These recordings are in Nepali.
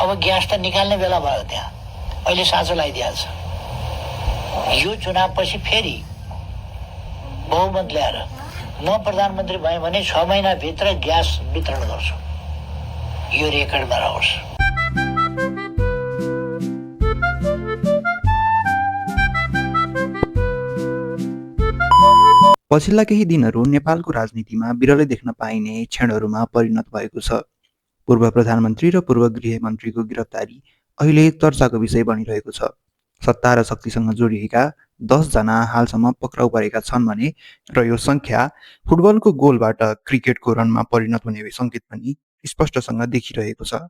अब ग्यास त निकाल्ने बेला भयो त्यहाँ, अहिले साँचो लगाइदिइहाल्छ। यो चुनावपछि फेरि बहुमत ल्याएर म प्रधानमन्त्री भएँ भने 6 महिनाभित्र ग्यास वितरण गर्छु। यो रेकर्डमा रहोस्। पछिल्ला केही दिनहरू नेपालको राजनीतिमा बिरलै देख्न पाइने क्षणहरूमा परिणत भएको छ। पूर्व प्रधानमन्त्री र पूर्व गृहमन्त्रीको गिरफ्तारी अहिले चर्चाको विषय बनिरहेको छ। सत्ता र शक्तिसँग जोडिएका 10 जना हालसम्म पक्राउ परेका छन् भने र यो संख्या फुटबलको गोलबाट क्रिकेटको रनमा परिणत हुने सङ्केत पनि स्पष्टसँग देखिरहेको छ।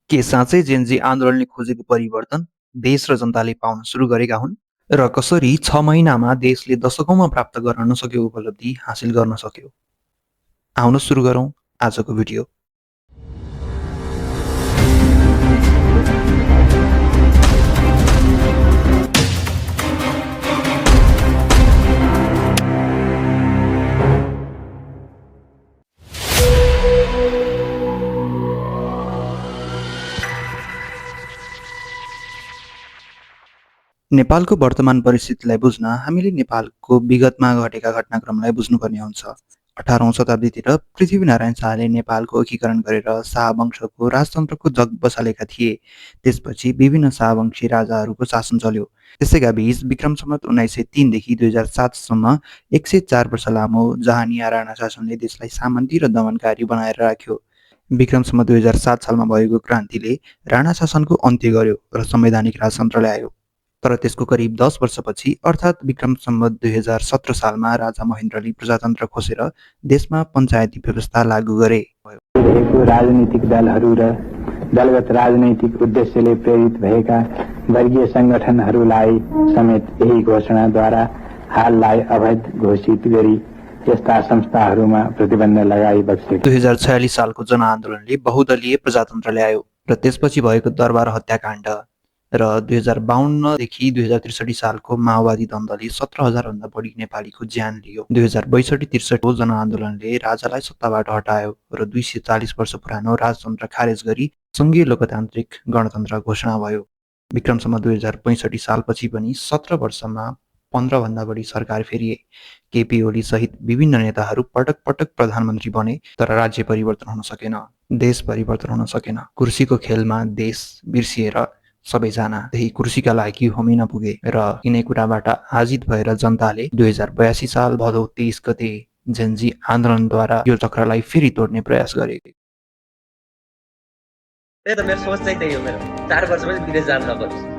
के साँच्चै जेनजी आन्दोलनले खोजेको परिवर्तन देश र जनताले पाउन सुरु गरेका हुन् र कसरी 6 महिनामा देशले दशकौंमा प्राप्त गर्न नसकेको उपलब्धि हासिल गर्न सक्यो? आउनुहोस् सुरु गरौँ आजको भिडियो। नेपालको वर्तमान परिस्थितिलाई बुझ्न हामीले नेपालको विगतमा घटेका घटनाक्रमलाई बुझ्नुपर्ने हुन्छ। 18औं शताब्दीतिर पृथ्वीनारायण शाहले नेपालको एकीकरण गरेर शाहवंशको राजतन्त्रको जग बसालेका थिए। त्यसपछि विभिन्न शाहवंशी राजाहरूको शासन चल्यो। त्यसैका बीच विक्रम सम्वत 1903 देखि 2007 सम्म 104 वर्ष लामो जहानिया राणा शासनले देशलाई सामन्ती र दमनकारी बनाएर राख्यो। विक्रम सम्वत 2007 सालमा भएको क्रान्तिले राणा शासनको अन्त्य गर्यो र संवैधानिक राजतन्त्र ल्यायो। तर त्यसको करिब 10 वर्षपछि अर्थात् विक्रम सम्वत 2017 सालमा राजा महेन्द्रले प्रजातन्त्र खोसेर देशमा पञ्चायती व्यवस्था लागू गरे। राजनीतिक दलहरू र दलगत राजनैतिक उद्देश्यले प्रेरित भएका वर्गीय संगठनहरूलाई समेत यही घोषणाद्वारा हाललाई अवैध घोषित गरी यस्ता संस्थाहरूमा प्रतिबन्ध लगाई बक्से। 2046 सालको जनआन्दोलनले बहुदलीय प्रजातन्त्र ल्यायो र त्यसपछि भएको दरबार हत्याकाण्ड र 2052 देखि 2063 सालको माओवादी द्वन्द्वले 17,000 भन्दा बढी नेपालीको ज्यान लियो। 2062-63 को जनआन्दोलनले राजालाई सत्ताबाट हटायो र 240 वर्ष पुरानो राजतन्त्र खारेज गरी संघीय लोकतान्त्रिक गणतन्त्र घोषणा भयो। विक्रम सम्वत 2065 सालपछि पनि 17 वर्षमा 15 भन्दा बढी सरकार फेरिए। केपी ओली सहित विभिन्न नेताहरू पटक पटक प्रधानमन्त्री बने तर राज्य परिवर्तन हुन सकेन, देश परिवर्तन हुन सकेन। कुर्सीको खेलमा देश बिर्सिएर सबैजना त्यही कुर्सीका लागि होमिन पुगे र यिनै कुराबाट आजित भएर जनताले 2082 साल भदौ 23 गते जेनजी आन्दोलनद्वारा यो चक्रलाई फेरि तोड्ने प्रयास गरे। त्यही त मेरो सोच चाहिँ त्यही हो। मेरो 4 वर्षपछि विदेश जान नपरोस्।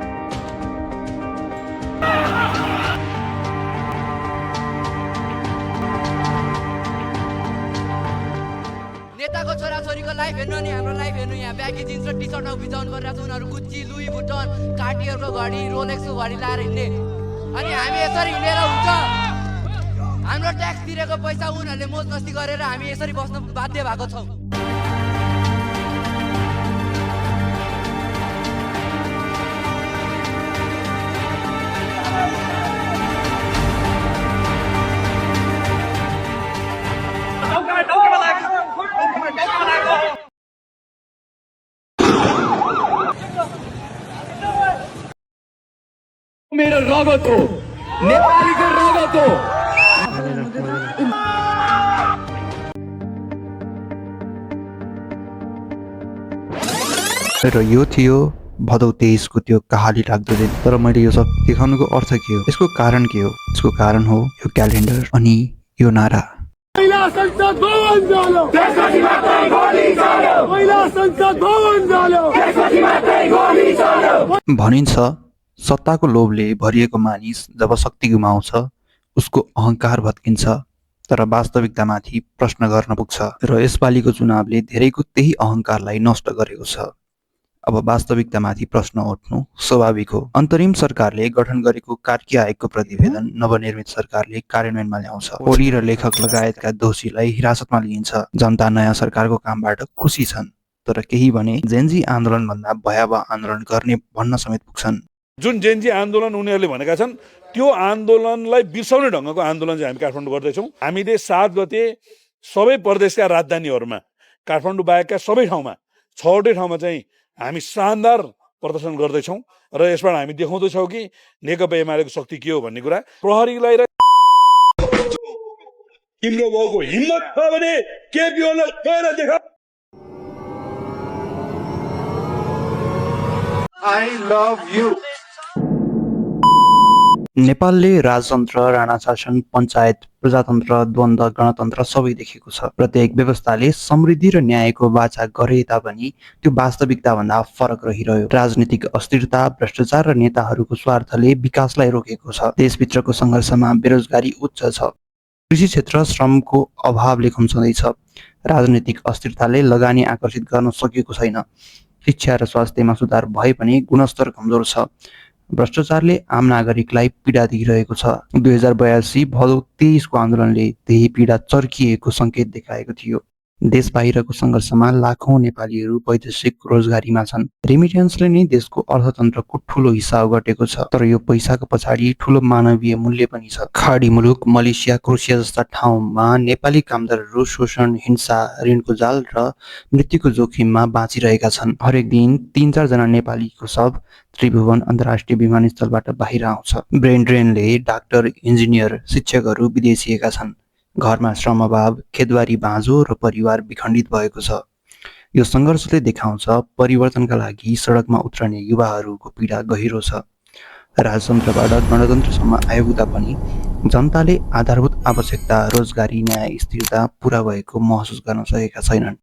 नेताको छोराछोरीको लाइफ हेर्नु अनि हाम्रो लाइफ हेर्नु। यहाँ ब्यागी जिन्स र टी सर्टमा भिजाउनु परिरहेको छ। उनीहरू गुच्ची, लुई भुटन, कार्टियरको घडी, रोलेक्सको घडी लाएर हिँड्ने। अनि हामी यसरी हिँडेर हुन्छ? हाम्रो ट्याक्स तिरेको पैसा उनीहरूले मोज मस्ती गरेर हामी यसरी बस्न बाध्य भएको छौँ। मेरो रगत हो, नेपालीको रगत हो। र यो थियो भदौ 23 को त्यो कहाली लाग्दो दिन। तर मैले यो सब देखाउनुको अर्थ के हो, यसको कारण के हो? यसको कारण हो यो क्यालेन्डर अनि यो नारा। महिला संसद भवन जालो, त्यसपछि मात्रै गोली चल्यो। महिला संसद भवन जालो, त्यसपछि मात्रै गोली चल्यो। भनिन्छ सत्ताको लोभले भरिएको मानिस जब शक्ति गुमाउँछ उसको अहंकार भत्किन्छ, तर वास्तविकतामाथि प्रश्न गर्न पुग्छ र यसपालिको चुनावले धेरैको त्यही अहंकारलाई नष्ट गरेको छ। अब वास्तविकतामाथि प्रश्न उठ्नु स्वाभाविक हो। अन्तरिम सरकारले गठन गरेको कार्की आयोगको प्रतिवेदन नवनिर्मित सरकारले कार्यान्वयनमा ल्याउँछ। ओली र लेखक लगायतका दोषीलाई हिरासतमा लिइन्छ। जनता नयाँ सरकारको कामबाट खुसी छन्, तर केही भने जेनजी आन्दोलन भन्दा भयावह आन्दोलन गर्ने भन्न समेत पुग्छन्। जुन जेनजी आन्दोलन उनीहरूले भनेका छन् त्यो आन्दोलनलाई बिर्साउने ढङ्गको आन्दोलन चाहिँ हामी काठमाडौँ गर्दैछौँ। हामीले 7 गते सबै प्रदेशका राजधानीहरूमा, काठमाडौँ बाहेकका सबै ठाउँमा 6वटै ठाउँमा चाहिँ हामी शानदार प्रदर्शन गर्दैछौँ र यसबाट हामी देखाउँदैछौँ कि नेकपा एमालेको शक्ति के हो भन्ने कुरा प्रहरीलाई र तिम्रो बाउको हिम्मत छ भने केपी ओलीलाई गएर देखा। नेपालले राजतन्त्र, राणा शासन, पञ्चायत, प्रजातन्त्र, द्वन्द्व, गणतन्त्र सबै देखेको छ। प्रत्येक व्यवस्थाले समृद्धि र न्यायको वाचा गरे तापनि त्यो वास्तविकताभन्दा फरक रहिरह्यो। राजनीतिक अस्थिरता, भ्रष्टाचार र नेताहरूको स्वार्थले विकासलाई रोकेको छ। देशभित्रको सङ्घर्षमा बेरोजगारी उच्च छ। कृषि क्षेत्र श्रमको अभावले खुम्चाउँदैछ। राजनीतिक अस्थिरताले लगानी आकर्षित गर्न सकेको छैन। शिक्षा र स्वास्थ्यमा सुधार भए पनि गुणस्तर कमजोर छ। भ्रष्टाचारले आम नागरिकलाई पीडा दिइरहेको छ। 2082 भदौ 23 को आन्दोलनले त्यही पीडा चर्किएको सङ्केत देखाएको थियो। देश बाहिरको सङ्घर्षमा लाखौं नेपालीहरू वैदेशिक रोजगारीमा छन्। रेमिट्यान्सले नै देशको अर्थतन्त्रको ठूलो हिस्सा ओगटेको छ। तर यो पैसाको पछाडि ठूलो मानवीय मूल्य पनि छ। खाडी मुलुक मलेसिया, क्रोएसिया जस्ता ठाउँमा नेपाली कामदारहरू शोषण, हिंसा, ऋणको जाल र मृत्युको जोखिममा बाँचिरहेका छन्। हरेक दिन 3-4 जना नेपालीको शव त्रिभुवन अन्तर्राष्ट्रिय विमानस्थलबाट बाहिर आउँछ। ब्रेन ड्रेनले डाक्टर, इन्जिनियर, शिक्षकहरू विदेशिएका छन्। घरमा श्रम अभाव, खेतबारी बाँझो र परिवार विखण्डित भएको छ। यो सङ्घर्षले देखाउँछ परिवर्तनका लागि सडकमा उत्रने युवाहरूको पीडा गहिरो छ। राजतन्त्रबाट गणतन्त्रसम्म आइपुग्दा पनि जनताले आधारभूत आवश्यकता, रोजगारी, न्याय, स्थिरता पूरा भएको महसुस गर्न सकेका छैनन्।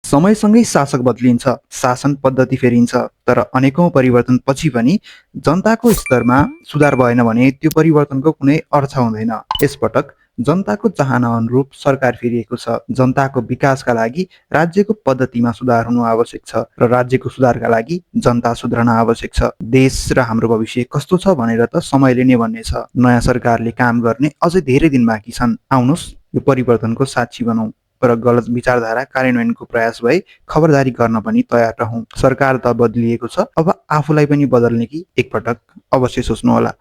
समयसँगै शासक बदलिन्छ, शासन पद्धति फेरिन्छ, तर अनेकौं परिवर्तन पछि पनि जनताको स्तरमा सुधार भएन भने त्यो परिवर्तनको कुनै अर्थ हुँदैन। यसपटक जनताको चाहना अनुरूप सरकार फेरिएको छ। जनताको विकासका लागि राज्यको पद्धतिमा सुधार हुनु आवश्यक छ र राज्यको सुधारका लागि जनता सुध्रन आवश्यक छ। देश र हाम्रो भविष्य कस्तो छ भनेर त समयले नै भन्नेछ। नयाँ सरकारले काम गर्ने अझै धेरै दिन बाँकी छन्। आउनुहोस् यो परिवर्तनको साक्षी बनौं र गलत विचारधारा कार्यान्वयनको प्रयास भए खबरदारी गर्न पनि तयार रहौं। सरकार त बदलिएको छ, अब आफूलाई पनि बदल्ने कि एकपटक अवश्य सोच्नुहोला।